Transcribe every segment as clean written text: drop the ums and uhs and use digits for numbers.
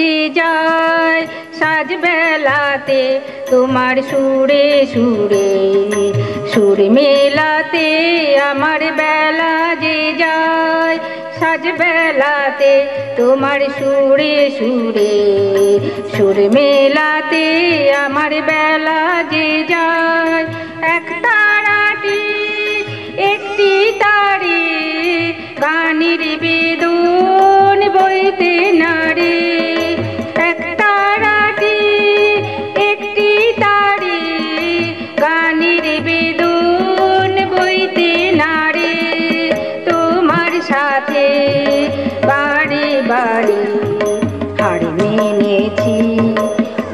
যে যায় সাজ বেলাতে তোমার সুরে সুরে সুর মেলাতে আমার বেলা যে যায় সাজ বেলাতে তোমার সুরে সুরে সুর মেলাতে আমার বেলা যে যায় এক তারাটি একটি তারে গানের বেদন বইতে নারে এক তারাটি একটি তারে গানের বেদন বইতে নারে তোমার সাথে বাড়ি বাড়ি হার মেনেছি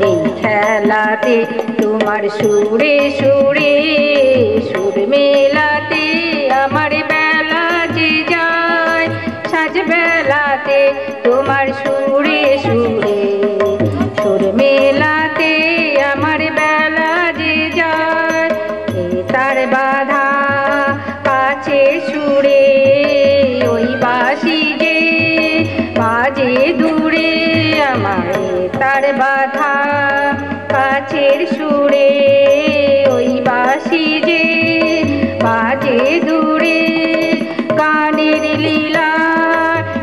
এই খেলাতে তোমার সুরে সুরে সুর মেলাতে আমার বেলা যে যায় সাজ বেলাতে তোমার সুরে সুরে সুর মেলাতে আমার বেলা যে যায় তার বাধা কাছে সুরে ওই বাঁশি যে বাজে দূরে আমার তার বাধা কাছের সুরে ওই বাঁশি যে বাজে দূরে গানের লীলা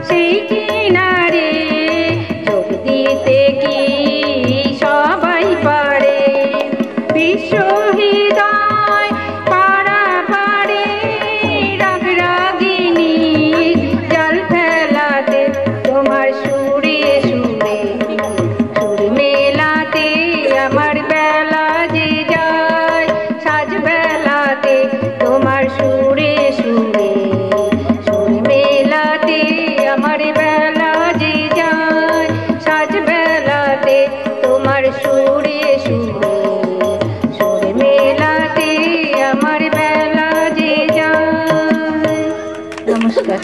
সেই কিনারে যোগ দিতে কি সবাই পারে বিশ্ব হৃদয় পাড়া পাড়ে রাগ রাগিনী জাল ফেলাতে তোমার সুরে সুরে সুর মেলাতে আমার বেলা যে যায় সাজ বেলাতে তোমার সুরে সুরে সুর মেলাতে আমার বেলা যে যায় সাজ বেলাতে তোমার সুরে সুরে সুর মেলাতে আমার বেলা যে যায়। নমস্কার।